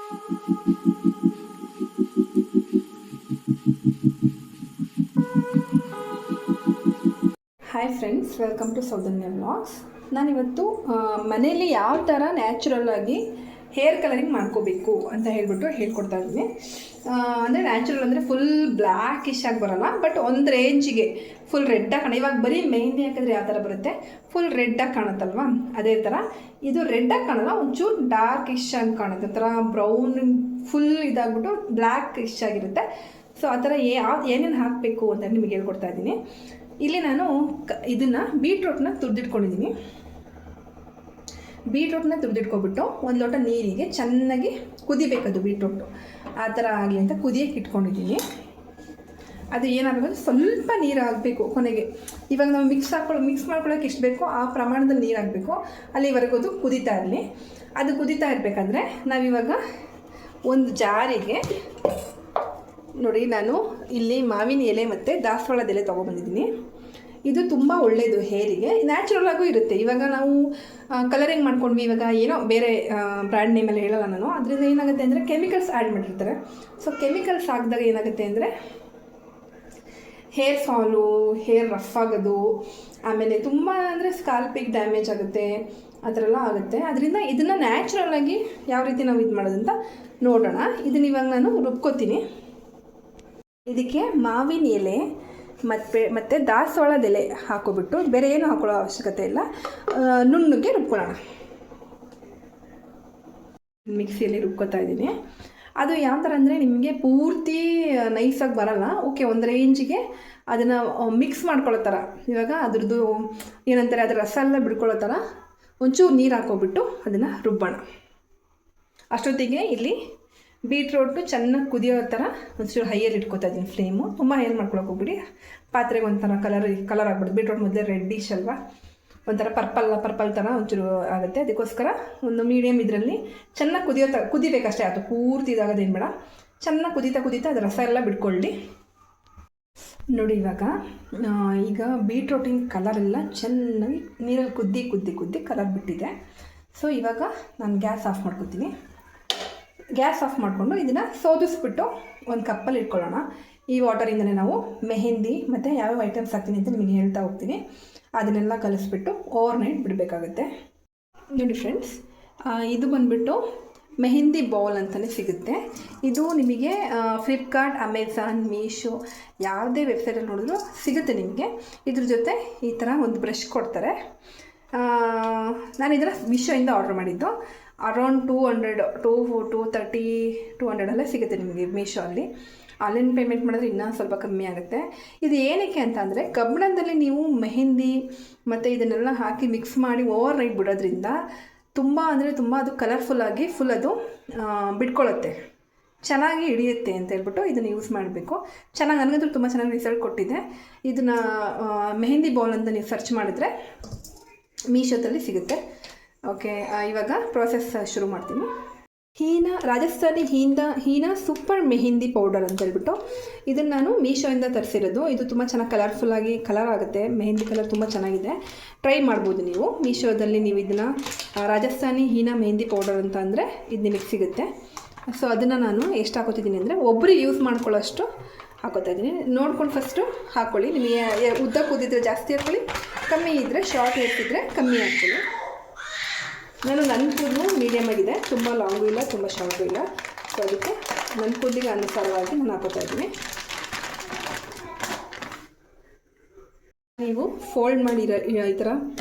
Hi friends, welcome to Soujanya vlogs. ನಾನಿವತ್ತು ಮನೆಯಲ್ಲಿ ಯಾವ ಥರ ನ್ಯಾಚುರಲ್ ಆಗಿ ಹೇರ್ ಕಲರಿಂಗ್ ಮಾಡ್ಕೋಬೇಕು ಅಂತ ಹೇಳ್ಕೊಡ್ತಾ ಇದ್ದೀನಿ. ಅಂದರೆ ನ್ಯಾಚುರಲ್ ಅಂದರೆ ಫುಲ್ ಬ್ಲ್ಯಾಕಿಶ್ ಆಗಿ ಬರೋಲ್ಲ, ಬಟ್ ಒಂದು ರೇಂಜಿಗೆ ಫುಲ್ ರೆಡ್ಡಾಗಿ ಕಾಣ. ಇವಾಗ ಬರೀ ಮೆಹಂದಿ ಹಾಕಿದ್ರೆ ಯಾವ ಥರ ಬರುತ್ತೆ, ಫುಲ್ ರೆಡ್ಡಾಗಿ ಕಾಣುತ್ತಲ್ವ, ಅದೇ ಥರ ಇದು ರೆಡ್ಡಾಗಿ ಕಾಣಲ್ಲ, ಒಂಚೂರು ಡಾರ್ಕಿಶ್ ಆಗಿ ಕಾಣುತ್ತೆ. ಆ ಥರ ಬ್ರೌನ್ ಫುಲ್ ಇದಾಗ್ಬಿಟ್ಟು ಬ್ಲ್ಯಾಕಿಶ್ ಆಗಿರುತ್ತೆ. ಸೊ ಆ ಥರ ಏನೇನು ಹಾಕಬೇಕು ಅಂತ ನಿಮಗೆ ಹೇಳ್ಕೊಡ್ತಾ ಇದ್ದೀನಿ. ಇಲ್ಲಿ ನಾನು ಇದನ್ನು ಬೀಟ್ರೂಟ್ನ ತುರಿದಿಟ್ಕೊಂಡಿದ್ದೀನಿ. ಬೀಟ್ರೂಟ್ನ ತುರಿದಿಟ್ಕೊಬಿಟ್ಟು ಒಂದು ಲೋಟ ನೀರಿಗೆ ಚೆನ್ನಾಗಿ ಕುದಿಬೇಕದು ಬೀಟ್ರೂಟು ಆ ಥರ ಆಗಲಿ ಅಂತ ಕುದಿಯೋಕ್ಕೆ ಇಟ್ಕೊಂಡಿದ್ದೀನಿ. ಅದು ಏನಾಗಬೇಕು, ಸ್ವಲ್ಪ ನೀರು ಆಗಬೇಕು ಕೊನೆಗೆ. ಇವಾಗ ನಾವು ಮಿಕ್ಸ್ ಮಾಡ್ಕೊಳ್ಳೋಕೆ ಎಷ್ಟು ಬೇಕೋ ಆ ಪ್ರಮಾಣದಲ್ಲಿ ನೀರು ಆಗಬೇಕು. ಅಲ್ಲಿವರೆಗೂ ಅದು ಕುದೀತಾ ಇರಲಿ. ಅದು ಕುದೀತಾ ಇರಬೇಕಾದ್ರೆ ನಾವಿವಾಗ ಒಂದು ಜಾರಿಗೆ ನೋಡಿ, ನಾನು ಇಲ್ಲಿ ಮಾವಿನ ಎಲೆ ಮತ್ತು ದಾಸವಾಳದ ಎಲೆ ತೊಗೊಬಂದಿದ್ದೀನಿ. ಇದು ತುಂಬ ಒಳ್ಳೆಯದು ಹೇರಿಗೆ, ನ್ಯಾಚುರಲ್ ಆಗೂ ಇರುತ್ತೆ. ಇವಾಗ ನಾವು ಕಲರಿಂಗ್ ಮಾಡ್ಕೊಂಡ್ವಿ, ಇವಾಗ ಏನೋ ಬೇರೆ ಬ್ರ್ಯಾಂಡ್ ನೇಮಲ್ಲಿ ಹೇಳಲ್ಲ ನಾನು. ಅದರಿಂದ ಏನಾಗುತ್ತೆ ಅಂದರೆ ಕೆಮಿಕಲ್ಸ್ ಆ್ಯಡ್ ಮಾಡಿರ್ತಾರೆ. ಸೊ ಕೆಮಿಕಲ್ಸ್ ಹಾಕಿದಾಗ ಏನಾಗುತ್ತೆ ಅಂದರೆ ಹೇರ್ ಫಾಲು, ಹೇರ್ ರಫ್ ಆಗೋದು, ಆಮೇಲೆ ತುಂಬ ಅಂದರೆ ಸ್ಕಾಲ್ಪಿಗೆ ಡ್ಯಾಮೇಜ್ ಆಗುತ್ತೆ, ಆ ಥರ ಎಲ್ಲ ಆಗುತ್ತೆ. ಅದರಿಂದ ಇದನ್ನು ನ್ಯಾಚುರಲಾಗಿ ಯಾವ ರೀತಿ ನಾವು ಇದು ಮಾಡೋದಂತ ನೋಡೋಣ. ಇದನ್ನ ಇವಾಗ ನಾನು ರುಬ್ಕೋತೀನಿ. ಇದಕ್ಕೆ ಮಾವಿನ ಎಲೆ ಮತ್ತು ದಾಸವಾಳದ ಎಲೆ ಹಾಕೋಬಿಟ್ಟು ಬೇರೆ ಏನು ಹಾಕೊಳ್ಳೋ ಅವಶ್ಯಕತೆ ಇಲ್ಲ, ನುಣ್ಣಗೆ ರುಬ್ಕೊಳ್ಳೋಣ. ಮಿಕ್ಸಿಯಲ್ಲಿ ರುಬ್ಕೋತಾ ಇದ್ದೀನಿ. ಅದು ಯಾವ ಥರ ಅಂದರೆ ನಿಮಗೆ ಪೂರ್ತಿ ನೈಸಾಗಿ ಬರಲ್ಲ, ಓಕೆ, ಒಂದು ರೇಂಜಿಗೆ ಅದನ್ನು ಮಿಕ್ಸ್ ಮಾಡ್ಕೊಳ್ಳೋ ಥರ. ಇವಾಗ ಅದ್ರದ್ದು ಏನಂತಾರೆ, ಅದರ ರಸ ಎಲ್ಲ ಬಿಡ್ಕೊಳ್ಳೋ ಥರ ಒಂಚೂರು ನೀರು ಹಾಕೋಬಿಟ್ಟು ಅದನ್ನು ರುಬ್ಬೋಣ. ಅಷ್ಟೊತ್ತಿಗೆ ಇಲ್ಲಿ ಬೀಟ್ರೋಟು ಚೆನ್ನಾಗಿ ಕುದಿಯೋ ಥರ ಒಂಚೂರು ಹೈಯಲ್ಲಿ ಇಟ್ಕೊತಾ ಇದ್ದೀನಿ ಫ್ಲೇಮು. ತುಂಬ ಹೈಯಲ್ಲಿ ಮಾಡ್ಕೊಳಕ್ಕೆ ಹೋಗ್ಬಿಡಿ, ಪಾತ್ರೆಗೆ ಒಂಥರ ಕಲರ್ ಆಗ್ಬಿಡುತ್ತೆ. ಬೀಟ್ರೋಟ್ ಮೊದಲೇ ರೆಡ್ಡಿಶ್ ಅಲ್ವಾ, ಒಂಥರ ಪರ್ಪಲ್ ಥರ ಒಂಚೂರು ಆಗುತ್ತೆ. ಅದಕ್ಕೋಸ್ಕರ ಒಂದು ಮೀಡಿಯಮ್ ಇದರಲ್ಲಿ ಚೆನ್ನಾಗಿ ಕುದಿಬೇಕಷ್ಟೇ, ಅದು ಪೂರ್ತಿ ಇದಾಗೋದೇನು ಬೇಡ. ಚೆನ್ನಾಗಿ ಕುದೀತಾ ಅದು ರಸ ಎಲ್ಲ ಬಿಟ್ಕೊಳ್ಳಿ. ನೋಡಿ ಈಗ ಬೀಟ್ರೋಟಿನ ಕಲರೆಲ್ಲ ಚೆನ್ನಾಗಿ ನೀರಲ್ಲಿ ಕುದ್ದಿ ಕಲರ್ ಬಿಟ್ಟಿದೆ. ಸೊ ಇವಾಗ ನಾನು ಗ್ಯಾಸ್ ಆಫ್ ಮಾಡ್ಕೊತೀನಿ. ಗ್ಯಾಸ್ ಆಫ್ ಮಾಡಿಕೊಂಡು ಇದನ್ನು ಸೋದಿಸ್ಬಿಟ್ಟು ಒಂದು ಕಪ್ಪಲ್ಲಿ ಇಟ್ಕೊಳ್ಳೋಣ. ಈ ವಾಟರಿಂದನೇ ನಾವು ಮೆಹಂದಿ ಮತ್ತು ಯಾವ್ಯಾವ ಐಟಮ್ಸ್ ಹಾಕ್ತೀನಿ ಅಂತ ನಿಮಗೆ ಹೇಳ್ತಾ ಹೋಗ್ತೀನಿ. ಅದನ್ನೆಲ್ಲ ಕಲಿಸ್ಬಿಟ್ಟು ಓವರ್ನೈಟ್ ಬಿಡಬೇಕಾಗುತ್ತೆ. ನೋಡಿ ಫ್ರೆಂಡ್ಸ್, ಇದು ಬಂದುಬಿಟ್ಟು ಮೆಹಂದಿ ಬೌಲ್ ಅಂತಲೇ ಸಿಗುತ್ತೆ. ಇದು ನಿಮಗೆ ಫ್ಲಿಪ್ಕಾರ್ಟ್, ಅಮೆಝಾನ್, ಮೀಶೋ ಯಾವುದೇ ವೆಬ್ಸೈಟಲ್ಲಿ ನೋಡಿದ್ರು ಸಿಗುತ್ತೆ ನಿಮಗೆ. ಇದ್ರ ಜೊತೆ ಈ ಥರ ಒಂದು ಬ್ರಷ್ ಕೊಡ್ತಾರೆ. ನಾನು ಇದನ್ನು ಮೀಶೋಯಿಂದ ಆರ್ಡರ್ ಮಾಡಿದ್ದು. ಅರೌಂಡ್ 230 ಅಲ್ಲೇ ಸಿಗುತ್ತೆ ನಿಮಗೆ ಮೀಶೋ ಅಲ್ಲಿ. ಆನ್ಲೈನ್ ಪೇಮೆಂಟ್ ಮಾಡಿದ್ರೆ ಇನ್ನೂ ಸ್ವಲ್ಪ ಕಮ್ಮಿ ಆಗುತ್ತೆ. ಇದು ಏನಕ್ಕೆ ಅಂತ ಅಂದರೆ, ಕಬ್ಬಿಣದಲ್ಲಿ ನೀವು ಮೆಹಂದಿ ಮತ್ತು ಇದನ್ನೆಲ್ಲ ಹಾಕಿ ಮಿಕ್ಸ್ ಮಾಡಿ ಓವರ್ ನೈಟ್ ಬಿಡೋದ್ರಿಂದ ತುಂಬ ಅದು ಕಲರ್ಫುಲ್ಲಾಗಿ ಫುಲ್ ಅದು ಬಿಟ್ಕೊಳ್ಳುತ್ತೆ, ಚೆನ್ನಾಗಿ ಹಿಡಿಯುತ್ತೆ ಅಂತ ಹೇಳ್ಬಿಟ್ಟು ಇದನ್ನು ಯೂಸ್ ಮಾಡಬೇಕು. ನನಗಂತೂ ತುಂಬ ಚೆನ್ನಾಗಿ ರಿಸಲ್ಟ್ ಕೊಟ್ಟಿದೆ. ಇದನ್ನು ಮೆಹಂದಿ ಬೌಲ್ ಅಂತ ನೀವು ಸರ್ಚ್ ಮಾಡಿದ್ರೆ ಮೀಶೋದಲ್ಲಿ ಸಿಗುತ್ತೆ. ಓಕೆ, ಇವಾಗ ಪ್ರೋಸೆಸ್ ಶುರು ಮಾಡ್ತೀನಿ. ರಾಜಸ್ಥಾನಿ ಹೀನಾ ಸೂಪರ್ ಮೆಹಂದಿ ಪೌಡರ್ ಅಂತ ಹೇಳ್ಬಿಟ್ಟು ಇದನ್ನು ನಾನು ಮೀಶೋಯಿಂದ ತರಿಸಿರೋದು. ಇದು ತುಂಬ ಚೆನ್ನಾಗಿ ಕಲರ್ಫುಲ್ಲಾಗಿ ಕಲರ್ ಆಗುತ್ತೆ. ಮೆಹಂದಿ ಕಲರ್ ತುಂಬ ಚೆನ್ನಾಗಿದೆ, ಟ್ರೈ ಮಾಡ್ಬೋದು ನೀವು. ಮೀಶೋದಲ್ಲಿ ನೀವು ಇದನ್ನು ರಾಜಸ್ಥಾನಿ ಹೀನಾ ಮೆಹಂದಿ ಪೌಡರ್ ಅಂತ ಅಂದರೆ ಇದು ನಿಮಗೆ ಸಿಗುತ್ತೆ. ಸೊ ಅದನ್ನು ನಾನು ಎಷ್ಟು ಹಾಕೋತಿದ್ದೀನಿ ಅಂದರೆ, ಒಬ್ಬರಿಗೆ ಯೂಸ್ ಮಾಡ್ಕೊಳ್ಳೋಷ್ಟು ಹಾಕೋತಾ ಇದ್ದೀನಿ. ನೋಡ್ಕೊಂಡು ಫಸ್ಟು ಹಾಕ್ಕೊಳ್ಳಿ. ನಿಮಗೆ ಉದ್ದ ಕೂದಿದ್ರೆ ಜಾಸ್ತಿ ಹಾಕ್ಕೊಳ್ಳಿ, ಕಮ್ಮಿ ಇದ್ದರೆ ಶಾರ್ಟ್ ಇರ್ತಿದ್ರೆ ಕಮ್ಮಿ ಹಾಕ್ಕೊಳ್ಳಿ. ನನ್ನ ಕೂದಲು ಮೀಡಿಯಮ್ ಆಗಿದೆ, ತುಂಬ ಲಾಂಗು ಇಲ್ಲ, ತುಂಬ ಶಾರ್ಟು ಇಲ್ಲ. ಸೊ ಅದಕ್ಕೆ ನನ್ನ ಕೂದಲಿಗೆ ಅನುಸಾರವಾಗಿ ನಾನು ಹಾಕೋತಾ ಇದ್ದೀನಿ. ನೀವು ಫೋಲ್ಡ್ ಮಾಡಿ ಈ ಥರ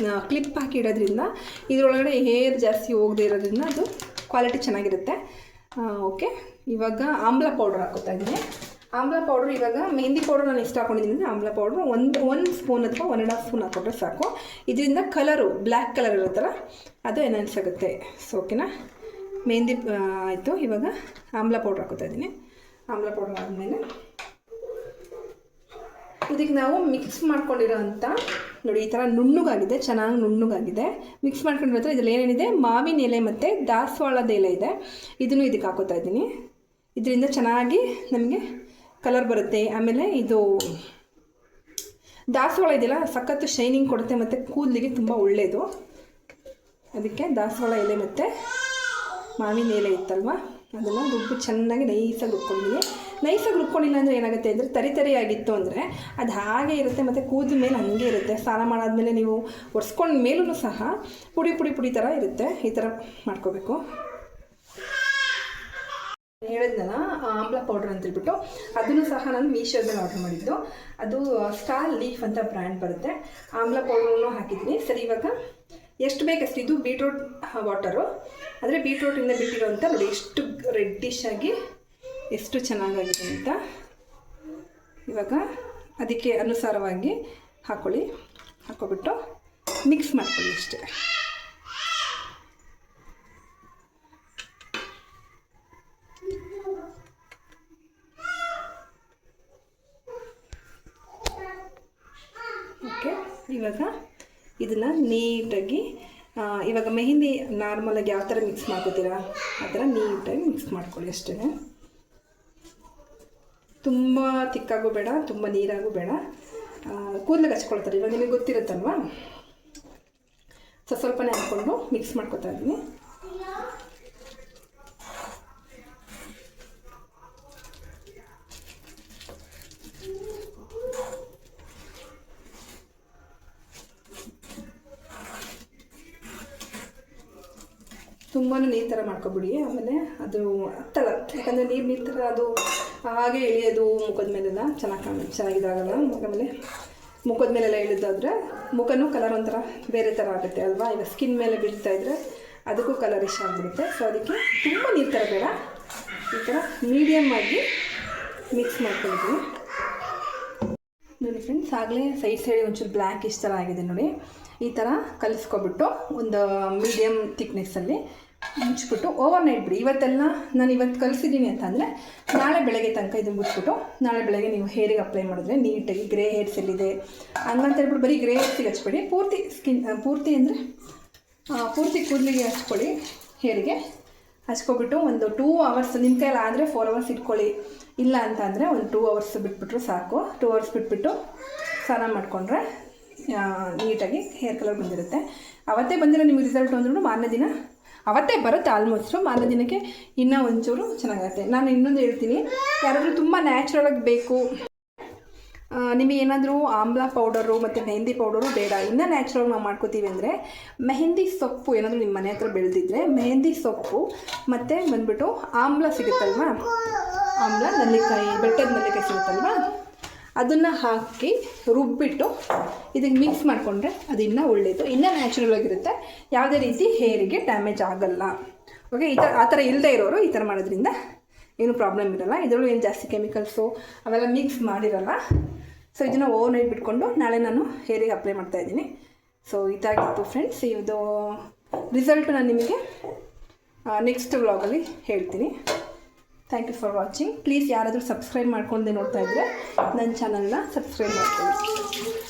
ಕ್ಲಿಪ್ ಹಾಕಿ ಇಡೋದ್ರಿಂದ ಇದರೊಳಗಡೆ ಹೇರ್ ಜಾಸ್ತಿ ಹೋಗದೆ ಇರೋದ್ರಿಂದ ಅದು ಕ್ವಾಲಿಟಿ ಚೆನ್ನಾಗಿರುತ್ತೆ. ಓಕೆ, ಇವಾಗ ಆಮ್ಲ ಪೌಡರ್ ಹಾಕೋತಾ ಇದ್ದೀನಿ. ಆಮ್ಲ ಪೌಡ್ರ್ ಇವಾಗ ಮೆಹಂದಿ ಪೌಡರ್ ನಾನು ಎಷ್ಟು ಹಾಕೊಂಡಿದ್ದೀನಿ ಅಂದರೆ, ಆಮ್ಲ ಪೌಡ್ರು ಒಂದು ಸ್ಪೂನ್ ಅಥವಾ 1.5 ಸ್ಪೂನ್ ಹಾಕೊಂಡ್ರೆ ಸಾಕು. ಇದರಿಂದ ಕಲರು ಬ್ಲ್ಯಾಕ್ ಕಲರ್ ಇರುತ್ತಲ್ಲ, ಅದು ಎನ್ಹಾನ್ಸ್ ಆಗುತ್ತೆ. ಸೊ ಓಕೆನಾ, ಮೆಹಂದಿ ಆಯಿತು. ಇವಾಗ ಆಮ್ಲ ಪೌಡ್ರ್ ಹಾಕೋತಾ ಇದ್ದೀನಿ. ಆಮ್ಲ ಪೌಡ್ರ್ ಆದಮೇಲೆ ಇದಕ್ಕೆ ನಾವು ಮಿಕ್ಸ್ ಮಾಡ್ಕೊಂಡಿರೋಂಥ ನೋಡಿ, ಈ ಥರ ನುಣ್ಣಗಾಗಿದೆ, ಚೆನ್ನಾಗಿ ನುಣ್ಣಗಾಗಿದೆ. ಮಿಕ್ಸ್ ಮಾಡ್ಕೊಂಡಿರೋ ಇದರಲ್ಲಿ ಏನೇನಿದೆ, ಮಾವಿನ ಎಲೆ ಮತ್ತು ದಾಸವಾಳದ ಎಲೆ ಇದೆ. ಇದನ್ನು ಇದಕ್ಕೆ ಹಾಕೋತಾ ಇದ್ದೀನಿ. ಇದರಿಂದ ಚೆನ್ನಾಗಿ ನಮಗೆ ಕಲರ್ ಬರುತ್ತೆ. ಆಮೇಲೆ ಇದು ದಾಸವಾಳ ಇದೆಯಲ್ಲ, ಸಖತ್ತು ಶೈನಿಂಗ್ ಕೊಡುತ್ತೆ ಮತ್ತು ಕೂದಲಿಗೆ ತುಂಬ ಒಳ್ಳೆಯದು. ಅದಕ್ಕೆ ದಾಸವಾಳ ಎಲೆ ಮತ್ತು ಮಾವಿನ ಎಲೆ ಇತ್ತಲ್ವ, ಅದನ್ನು ಚೆನ್ನಾಗಿ ನೈಸಾಗಿ ರುಬ್ಕೊಂಡಿದ್ದೀನಿ. ನೈಸಾಗಿ ರುಬ್ಕೊಂಡಿಲ್ಲ ಅಂದರೆ ಏನಾಗುತ್ತೆ ಅಂದರೆ ತರಿಯಾಗಿತ್ತು ಅಂದರೆ ಅದು ಹಾಗೆ ಇರುತ್ತೆ, ಮತ್ತು ಕೂದಲ ಮೇಲೆ ಹಾಗೆ ಇರುತ್ತೆ. ಸ್ನಾನ ಮಾಡಾದ್ಮೇಲೆ ನೀವು ಒರೆಸ್ಕೊಂಡ ಮೇಲೂ ಸಹ ಪುಡಿ ಥರ ಇರುತ್ತೆ. ಈ ಥರ ಮಾಡ್ಕೋಬೇಕು. ಹೇಳಿದ್ನಲ್ಲ ಆಮ್ಲ ಪೌಡ್ರ್ ಅಂತೇಳ್ಬಿಟ್ಟು, ಅದನ್ನು ಸಹ ನಾನು ಮೀಶೋದಲ್ಲಿ ಆರ್ಡ್ರ್ ಮಾಡಿದ್ದು. ಅದು ಸ್ಟಾರ್ ಲೀಫ್ ಅಂತ ಬ್ರ್ಯಾಂಡ್ ಬರುತ್ತೆ. ಆಮ್ಲ ಪೌಡ್ರನ್ನು ಹಾಕಿದ್ದೀನಿ. ಸರಿ, ಇವಾಗ ಎಷ್ಟು ಬೇಕಷ್ಟು. ಇದು ಬೀಟ್ರೂಟ್ ವಾಟರು, ಅಂದರೆ ಬೀಟ್ರೂಟಿಂದ ಬಿಟ್ಟಿರೋಂಥ ನೋಡಿ ಎಷ್ಟು ರೆಡ್ಡಿಶ್ ಆಗಿ ಎಷ್ಟು ಚೆನ್ನಾಗಾಗಿದೆ ಅಂತ. ಇವಾಗ ಅದಕ್ಕೆ ಅನುಸಾರವಾಗಿ ಹಾಕ್ಕೊಬಿಟ್ಟು ಮಿಕ್ಸ್ ಮಾಡ್ಕೊಳ್ಳಿ ಅಷ್ಟೇ. ಓಕೆ, ಇವಾಗ ಇದನ್ನು ನೀಟಾಗಿ ಇವಾಗ ಮೆಹಂದಿ ನಾರ್ಮಲಾಗಿ ಯಾವ ಥರ ಮಿಕ್ಸ್ ಮಾಡ್ಕೋತೀರಾ ಆ ಥರ ನೀಟಾಗಿ ಮಿಕ್ಸ್ ಮಾಡ್ಕೊಳ್ಳಿ ಅಷ್ಟೇ. ತುಂಬ ತಿಕ್ಕಾಗೂ ಬೇಡ, ತುಂಬ ನೀರಾಗೂ ಬೇಡ. ಕೂದಲಿಗೆ ಹಚ್ಕೊಳ್ತಾರೆ, ಇವಾಗ ನಿಮಗೆ ಗೊತ್ತಿರುತ್ತಲ್ವ. ಸ್ವಲ್ಪನೇ ಹಾಕ್ಕೊಂಡು ಮಿಕ್ಸ್ ಮಾಡ್ಕೊತಾ ಇದ್ದೀನಿ. ತುಂಬಾ ನೀರು ಥರ ಮಾಡ್ಕೊಬಿಡಿ, ಆಮೇಲೆ ಅದು ಹತ್ತಲ್ಲ. ಯಾಕಂದರೆ ನೀರು ಥರ ಅದು ಹಾಗೆ ಇಳಿಯೋದು ಮುಖದ ಮೇಲೆಲ್ಲ ಚೆನ್ನಾಗಿದಾಗಲ್ಲ. ಆಮೇಲೆ ಮುಖದ ಮೇಲೆಲ್ಲ ಇಳಿದಾದ್ರೆ ಮುಖನೂ ಕಲರ್ ಒಂಥರ ಬೇರೆ ಥರ ಆಗುತ್ತೆ ಅಲ್ವಾ. ಈಗ ಸ್ಕಿನ್ ಮೇಲೆ ಬೀಳ್ತಾಯಿದ್ರೆ ಅದಕ್ಕೂ ಕಲರಿಶ್ ಆಗಿಬಿಡುತ್ತೆ. ಸೊ ಅದಕ್ಕೆ ತುಂಬ ನೀರು ಥರ ಬೇಡ, ಈ ಥರ ಮೀಡಿಯಮ್ ಆಗಿ ಮಿಕ್ಸ್ ಮಾಡ್ಕೊಳ್ತೀವಿ. ನೋಡಿ ಫ್ರೆಂಡ್ಸ್, ಆಗಲೇ ಸೈಡ್ ಒಂಚೂರು ಬ್ಲ್ಯಾಕ್ ಇಷ್ಟು ಥರ ಆಗಿದೆ ನೋಡಿ. ಈ ಥರ ಕಲಿಸ್ಕೊಬಿಟ್ಟು ಒಂದು ಮೀಡಿಯಮ್ ಥಿಕ್ನೆಸ್ಸಲ್ಲಿ ಮುಚ್ಚಿಬಿಟ್ಟು ಓವರ್ ನೈಟ್ ಬಿಡಿ. ಇವತ್ತೆಲ್ಲ ನಾನು ಇವತ್ತು ಕಲಿಸಿದ್ದೀನಿ ಅಂತಂದರೆ ನಾಳೆ ಬೆಳಗ್ಗೆ ತನಕ ಇದನ್ನು ಬಿಟ್ಬಿಟ್ಟು ನಾಳೆ ಬೆಳಗ್ಗೆ ನೀವು ಹೇರಿಗೆ ಅಪ್ಲೈ ಮಾಡಿದ್ರೆ ನೀಟಾಗಿ ಗ್ರೇ ಹೇರ್ಸ್ ಎಲ್ಲಿದೆ ಹಂಗಂತ ಹೇಳ್ಬಿಟ್ಟು ಬರೀ ಗ್ರೇ ಹೇರ್ಸಿಗೆ ಹಚ್ಬೇಡಿ. ಪೂರ್ತಿ ಅಂದರೆ ಪೂರ್ತಿ ಕೂದಲಿಗೆ ಹಚ್ಕೊಳ್ಳಿ. ಹೇರಿಗೆ ಹಚ್ಕೊಬಿಟ್ಟು ಒಂದು 2 hours ನಿಮ್ಮ ಕೈಯಲ್ಲಿ ಆದರೆ 4 hours ಇಟ್ಕೊಳ್ಳಿ. ಇಲ್ಲ ಅಂತ ಅಂದರೆ ಒಂದು 2 hours ಬಿಟ್ಬಿಟ್ರು ಸಾಕು. 2 hours ಬಿಟ್ಬಿಟ್ಟು ಸ್ನಾನ ಮಾಡಿಕೊಂಡ್ರೆ ನೀಟಾಗಿ ಹೇರ್ ಕಲರ್ ಬಂದಿರುತ್ತೆ. ಅವತ್ತೇ ಬಂದಿರೋ ನಿಮಗೆ ರಿಸಲ್ಟ್ ಅಂದ್ರೂ ಮಾರನೇ ದಿನ ಅವತ್ತೇ ಬರುತ್ತೆ ಆಲ್ಮೋಸ್ಟು. ಮಾರನೇ ದಿನಕ್ಕೆ ಇನ್ನೂ ಒಂಚೂರು ಚೆನ್ನಾಗುತ್ತೆ. ನಾನು ಇನ್ನೊಂದು ಹೇಳ್ತೀನಿ, ಯಾರಾದರೂ ತುಂಬ ನ್ಯಾಚುರಲಾಗಿ ಬೇಕು, ನಿಮಗೆ ಏನಾದರೂ ಆಮ್ಲ ಪೌಡರು ಮತ್ತು ಮೆಹಂದಿ ಪೌಡರು ಬೇಡ, ಇನ್ನೂ ನ್ಯಾಚುರಲ್ ನಾವು ಮಾಡ್ಕೋತೀವಿ ಅಂದರೆ ಮೆಹಂದಿ ಸೊಪ್ಪು ಏನಾದರೂ ನಿಮ್ಮ ಮನೆ ಹತ್ರ ಬೆಳೆದಿದ್ರೆ ಮೆಹಂದಿ ಸೊಪ್ಪು ಮತ್ತು ಬಂದುಬಿಟ್ಟು ಆಮ್ಲ ಸಿಗುತ್ತಲ್ವ, ಆಮ್ಲ ನೆಲ್ಲಿಕಾಯಿ, ಬೆಟ್ಟದ ನೆಲ್ಲಿಕಾಯಿ ಸಿಗುತ್ತಲ್ವ, ಅದನ್ನು ಹಾಕಿ ರುಬ್ಬಿಟ್ಟು ಇದಕ್ಕೆ ಮಿಕ್ಸ್ ಮಾಡಿಕೊಂಡ್ರೆ ಅದು ಇನ್ನೂ ಒಳ್ಳೆಯದು, ಇನ್ನೂ ನ್ಯಾಚುರಲ್ ಆಗಿರುತ್ತೆ. ಯಾವುದೇ ರೀತಿ ಹೇರಿಗೆ ಡ್ಯಾಮೇಜ್ ಆಗಲ್ಲ. ಓಕೆ, ಆ ಥರ ಇಲ್ಲದೆ ಇರೋರು ಈ ಥರ ಮಾಡೋದ್ರಿಂದ ಏನೂ ಪ್ರಾಬ್ಲಮ್ ಇರೋಲ್ಲ. ಇದರಲ್ಲೂ ಏನು ಜಾಸ್ತಿ ಕೆಮಿಕಲ್ಸು ಅವೆಲ್ಲ ಮಿಕ್ಸ್ ಮಾಡಿರಲ್ಲ. ಸೊ ಇದನ್ನು ಓವರ್ ನೈಟ್ ಬಿಟ್ಕೊಂಡು ನಾಳೆ ನಾನು ಹೇರಿಗೆ ಅಪ್ಲೈ ಮಾಡ್ತಾಯಿದ್ದೀನಿ. ಸೊ ಇದಾಗಿತ್ತು ಫ್ರೆಂಡ್ಸ್. ಇದು ರಿಸಲ್ಟ್ ನಾನು ನಿಮಗೆ ನೆಕ್ಸ್ಟ್ ವ್ಲಾಗಲ್ಲಿ ಹೇಳ್ತೀನಿ. Thank you for watching. Please ಯಾರಾದರೂ ಸಬ್ಸ್ಕ್ರೈಬ್ ಮಾಡ್ಕೊಂಡೆ ನೋಡ್ತಾ ಇದ್ದರೆ ನನ್ನ ಚಾನಲ್ನ ಸಬ್ಸ್ಕ್ರೈಬ್ ಮಾಡ್ಕೊಳ್ಳಿ.